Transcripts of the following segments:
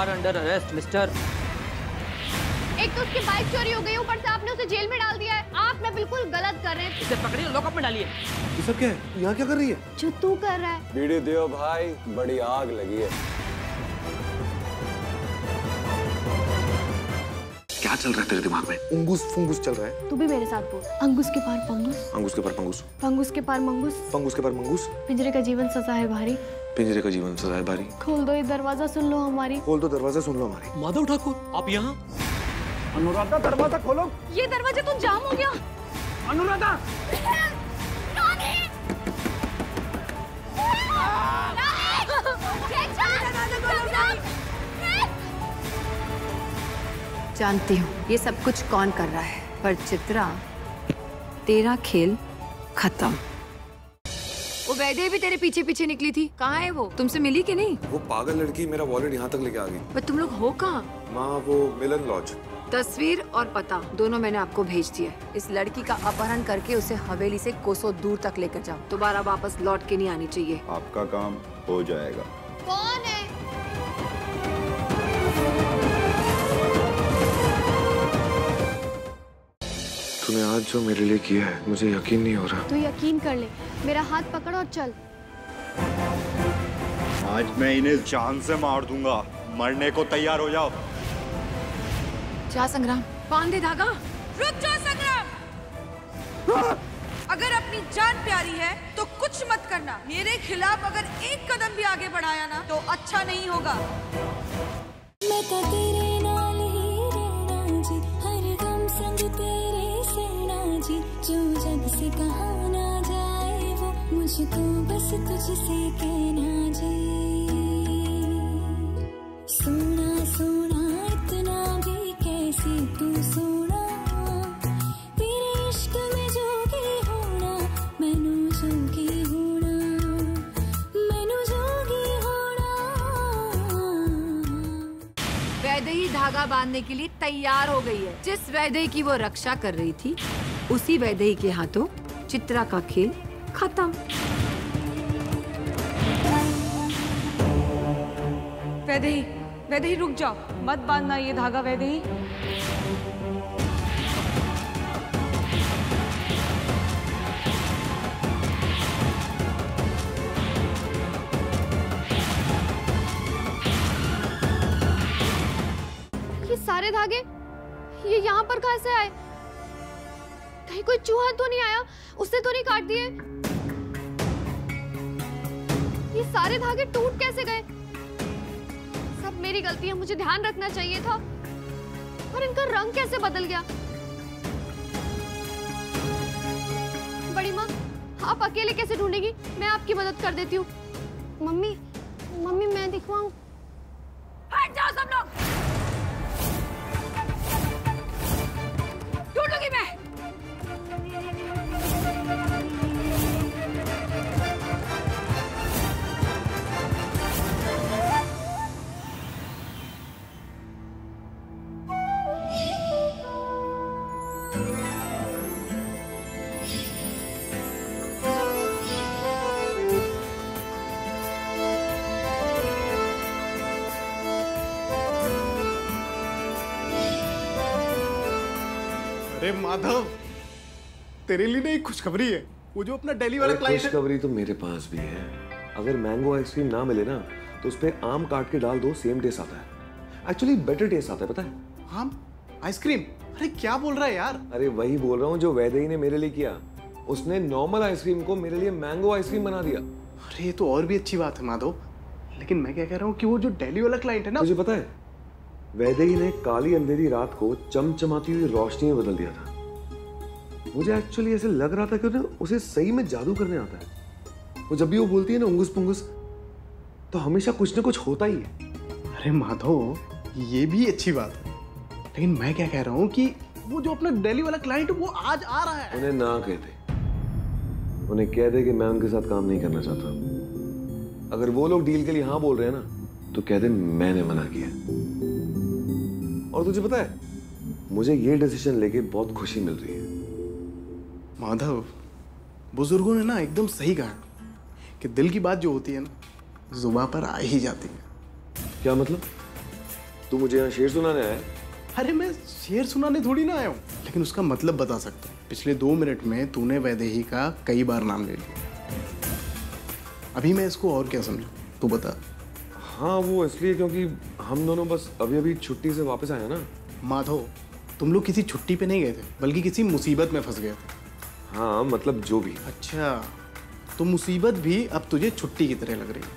Are under arrest mister. एक तो उसकी बाइक चोरी हो गई, ऊपर से आपने उसे जेल में डाल दिया है। आप ना बिल्कुल गलत कर रहे हैं। इसे पकड़िए, लॉकअप में डालिए। ये सब क्या है? यहाँ क्या कर रही है? जो तू कर रहा है। बीड़ी दियो भाई, बड़ी आग लगी है। क्या चल रहा है तेरे दिमाग में? उंगुस फुंगुस चल रहा है। तू भी मेरे साथ बोल। अंगुस के पार पंगुस, अंगुस के पार पंगुस, पंगुस के पार मंगूस, पंगुस के पार मंगूस। पिंजरे का जीवन सजा है भारी, पिंजरे का जीवन सजा है भारी। खोल दो ये दरवाजा, सुन लो हमारी। खोल दो दरवाजा, सुन लो हमारी। माधव ठाकुर, आप यहाँ? अनुराधा दरवाजा खोलो। ये दरवाजा तो जाम हो गया। अनुराधा जानती हूँ ये सब कुछ कौन कर रहा है, पर चित्रा तेरा खेल खत्म। वो वैदे भी तेरे पीछे पीछे निकली थी, कहाँ है वो? तुमसे मिली कि नहीं? वो पागल लड़की मेरा वॉलेट यहाँ तक लेके आ गई। पर तुम लोग हो कहाँ? माँ वो मिलन लॉज। तस्वीर और पता दोनों मैंने आपको भेज दिया। इस लड़की का अपहरण करके उसे हवेली से कोसों दूर तक लेकर जाओ। दोबारा वापस लौट के नहीं आनी चाहिए। आपका काम हो जाएगा। कौन है? तूने आज जो मेरे लिए किया है मुझे यकीन नहीं हो रहा। तू यकीन कर ले, मेरा हाथ पकड़ और चल। आज मैं इन्हें जान से मार दूंगा, मरने को तैयार हो जाओ। जा संग्राम, बांध दे धागा। रुक जाओ संग्राम। अगर अपनी जान प्यारी है तो कुछ मत करना। मेरे खिलाफ अगर एक कदम भी आगे बढ़ाया ना तो अच्छा नहीं होगा। मैं तो तेरे नाल ही रहना जी, हर गम संग तेरे सहना जी। जो जग से कहा ना जाए वो मुझको बस तुझसे कहना जी। सोना सोना इतना भी कैसे तू सोना, तेरे इश्क में जोगी होना, मैनू जोगी होना, मैनू जोगी होना। वैदेही धागा बांधने के लिए तैयार हो गई है। जिस वैदेही की वो रक्षा कर रही थी, उसी वैदेही के हाथों चित्रा का खेल खत्म। वैदेही, वैदेही रुक जाओ, मत बांधना ये धागा वैदेही। ये सारे धागे ये यहाँ पर कहाँ से आए? कहीं कोई चूहा तो नहीं आया? उसने तो नहीं काट दिए? ये सारे धागे टूट कैसे गए? सब मेरी गलती है, मुझे ध्यान रखना चाहिए था। और इनका रंग कैसे बदल गया? बड़ी माँ, आप अकेले कैसे ढूंढेगी? मैं आपकी मदद कर देती हूँ। मम्मी, मम्मी मैं दिखवाऊं? हट जाओ सब लोग। ढूंढूंगी मैं। अरे माधव, तेरे लिए नहीं खुशखबरी है। वो जो अपना दिल्ली वाला क्लाइंट है। खुशखबरी तो मेरे पास भी है। अगर मैंगो आइसक्रीम ना मिले ना तो उस पे आम काट के डाल दो, सेम टेस्ट आता है। एक्चुअली बेटर टेस्ट आता है, पता है? आम आइसक्रीम? अरे क्या बोल रहा है यार? अरे वही बोल रहा हूँ जो वैदेही ने मेरे लिए किया। उसने नॉर्मल आइसक्रीम को मेरे लिए मैंगो आइसक्रीम बना दिया। अरे ये तो और भी अच्छी बात है माधव, लेकिन मैं क्या कह रहा हूँ कि वो जो दिल्ली वाला क्लाइंट है ना, तुझे पता है वैदेही ने काली अंधेरी रात को चमचमाती हुई रोशनी में बदल दिया था। मुझे एक्चुअली ऐसे लग रहा था कि उसे सही में जादू करने आता है। वो जब भी वो बोलती है ना उंगुस पुंगुस, तो हमेशा कुछ ना कुछ होता ही है। अरे माधव, ये भी अच्छी बात है, लेकिन मैं क्या कह रहा हूँ कि वो जो अपना दिल्ली वाला क्लाइंट है वो आज आ रहा है। उन्हें ना कहते, उन्हें कह दे कि मैं उनके साथ काम नहीं करना चाहता। अगर वो लोग डील के लिए हाँ बोल रहे हैं ना तो कह दे मैंने मना किया। और तुझे पता है मुझे ये डिसीजन लेके बहुत खुशी मिल रही है। माधव, बुजुर्गों ने ना एकदम सही कहा कि दिल की बात जो होती है ना जुबान पर आ ही जाती है। क्या मतलब? तू मुझे यहाँ शेर सुनाने आया है? अरे मैं शेर सुनाने थोड़ी ना आया हूँ, लेकिन उसका मतलब बता सकता हूँ। पिछले 2 मिनट में तूने वैदेही का कई बार नाम ले लिया। अभी मैं इसको और क्या समझूं, तू बता। हाँ वो इसलिए क्योंकि हम दोनों बस अभी अभी छुट्टी से वापस आए ना। माधव, तुम लोग किसी छुट्टी पे नहीं गए थे, बल्कि किसी मुसीबत में फंस गए थे। हाँ मतलब जो भी। अच्छा, तो मुसीबत भी अब तुझे छुट्टी की तरह लग रही है,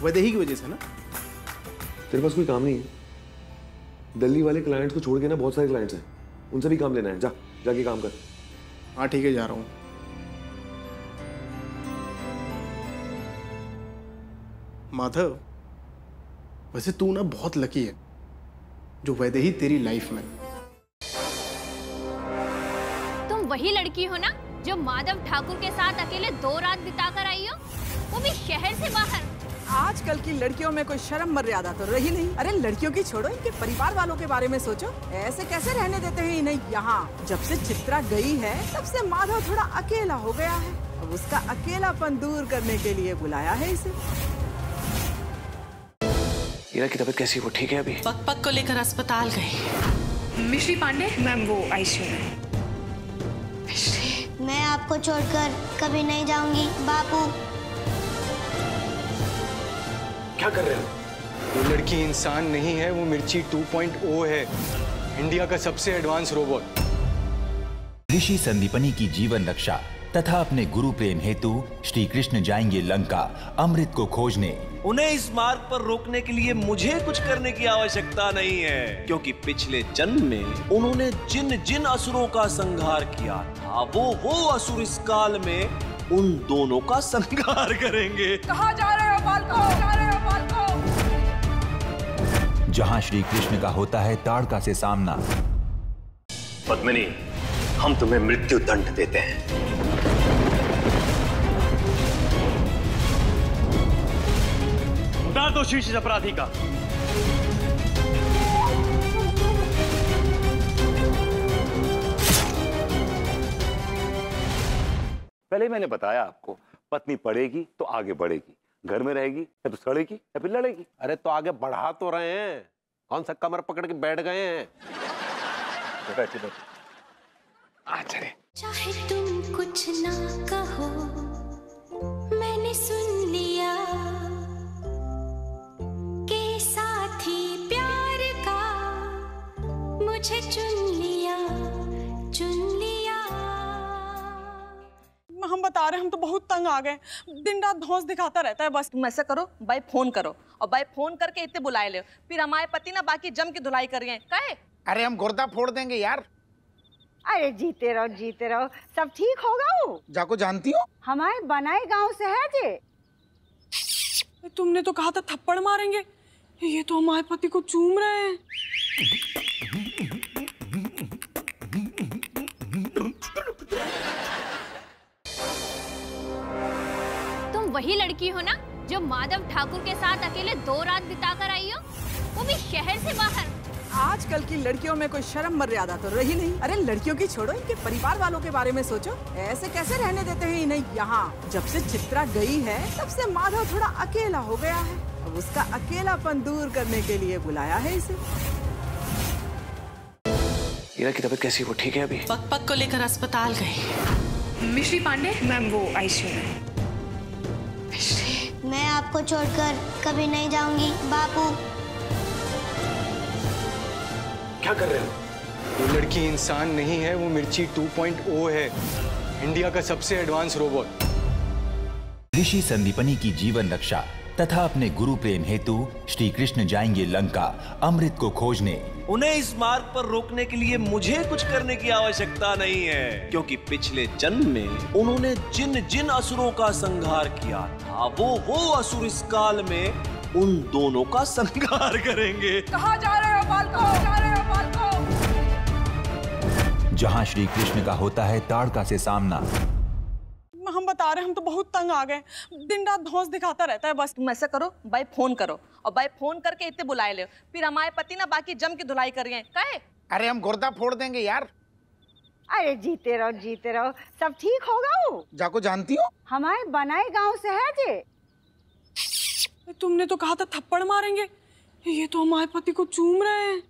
वैदेही की वजह से ना? तेरे पास कोई काम नहीं है? दिल्ली वाले क्लाइंट्स को छोड़ के ना बहुत सारे क्लाइंट्स हैं, उनसे भी काम लेना है। जाके काम कर। हाँ ठीक है, जा रहा हूँ। माधव, वैसे तू ना बहुत लकी है जो वैदेही तेरी लाइफ में। तुम वही लड़की हो ना जो माधव ठाकुर के साथ अकेले 2 रात बिताकर आई हो, वो भी शहर से बाहर। आजकल की लड़कियों में कोई शर्म मर्यादा तो रही नहीं। अरे लड़कियों की छोड़ो, इनके परिवार वालों के बारे में सोचो। ऐसे कैसे रहने देते हैं इन्हें यहाँ? जब से चित्रा गई है तब से माधव थोड़ा अकेला हो गया है। अब उसका अकेलापन दूर करने के लिए बुलाया है इसे। हीरा की तबीयत कैसी? वो ठीक है अभी? पक को लेकर अस्पताल गई। मिश्री पांडे मैम, वो आईसीयू में। मैं आपको छोड़कर कभी नहीं जाऊंगी बापू। क्या कर रहे हो? वो लड़की इंसान नहीं है, वो मिर्ची 2.0 है, इंडिया का सबसे एडवांस रोबोट। ऋषि संदीपनी की जीवन रक्षा तथा अपने गुरु प्रेम हेतु श्री कृष्ण जाएंगे लंका अमृत को खोजने। उन्हें इस मार्ग पर रोकने के लिए मुझे कुछ करने की आवश्यकता नहीं है, क्योंकि पिछले जन्म में उन्होंने जिन जिन असुरों का संहार किया था, वो असुर इस काल में उन दोनों का संहार करेंगे। कहाँ जा रहे हो बालको? जहां श्री कृष्ण का होता है ताड़का से सामना। पद्मिनी, हम तुम्हें मृत्यु दंड देते हैं। उतार दो शीर्ष अपराधी का। पहले मैंने बताया आपको, पत्नी पढ़ेगी तो आगे बढ़ेगी, घर में रहेगी या तो सड़ेगी या फिर लड़ेगी। अरे तो आगे बढ़ा तो रहे हैं, कौन सा कमर पकड़ के बैठ गए हैं? बैठे चाहे तुम कुछ ना कहो, मैंने सुन लिया के साथी प्यार का मुझे चुन लिया। हम बता रहे हैं, हम तो बहुत तंग आ गए। दिन रात धौंस दिखाता रहता है बस। तुम ऐसा करो, बाय फोन करो और बाय फोन करके इतने बुलाए ले, फिर हमारे पति ना बाकी जम की धुलाई कर रही हैं। कहे अरे हम गुर्दा फोड़ देंगे यार। अरे जीते रहो, सब ठीक होगा। वो जाको जानती हो, हमारे बनाए गांव से है जे। तुमने तो कहा था थप्पड़ मारेंगे, ये तो हमारे पति को चूम रहे हैं। तुम वही लड़की हो ना जो माधव ठाकुर के साथ अकेले 2 रात बिताकर आई हो, वो भी शहर से बाहर। आजकल की लड़कियों में कोई शर्म मर्यादा तो रही नहीं। अरे लड़कियों की छोड़ो, इनके परिवार वालों के बारे में सोचो। ऐसे कैसे रहने देते हैं इन्हें यहाँ? जब से चित्रा गई है तब से माधव थोड़ा अकेला हो गया है। अब उसका अकेलापन दूर करने के लिए बुलाया है इसे। हीरा की तबीयत कैसी? वो ठीक है अभी? पक को लेकर अस्पताल गई। मिश्री पांडे मैम, वो आईसीयू में। मैं आपको छोड़कर कभी नहीं जाऊंगी बापू। क्या कर रहे हो? वो लड़की इंसान नहीं है, वो मिर्ची 2.0 है, इंडिया का सबसे एडवांस रोबोट। ऋषि संदीपनी की जीवन रक्षा तथा अपने गुरु प्रेम हेतु श्री कृष्ण जाएंगे लंका अमृत को खोजने। उन्हें इस मार्ग पर रोकने के लिए मुझे कुछ करने की आवश्यकता नहीं है, क्योंकि पिछले जन्म में उन्होंने जिन जिन असुरों का संहार किया था, वो असुर इस काल में उन दोनों का संहार करेंगे। कहाँ जा रहे हो बालको? जहां श्री कृष्ण का होता है ताड़का से सामना। हम बता रहे हैं, हम तो बहुत तंग आ गए। दिन रात धौंस दिखाता रहता है बस। तुम ऐसा करो, बाय फोन करो और बाय फोन करके इतने बुलाए ले, फिर हमारे पति ना बाकी जम की धुलाई कर रही हैं। कहे अरे हम गुर्दा फोड़ देंगे यार। अरे जीते रहो, सब ठीक होगा। वो जाको जानती हो, हमारे बनाए गांव से है जे। तुमने तो कहा था थप्पड़ मारेंगे, ये तो हमारे पति को चूम रहे हैं।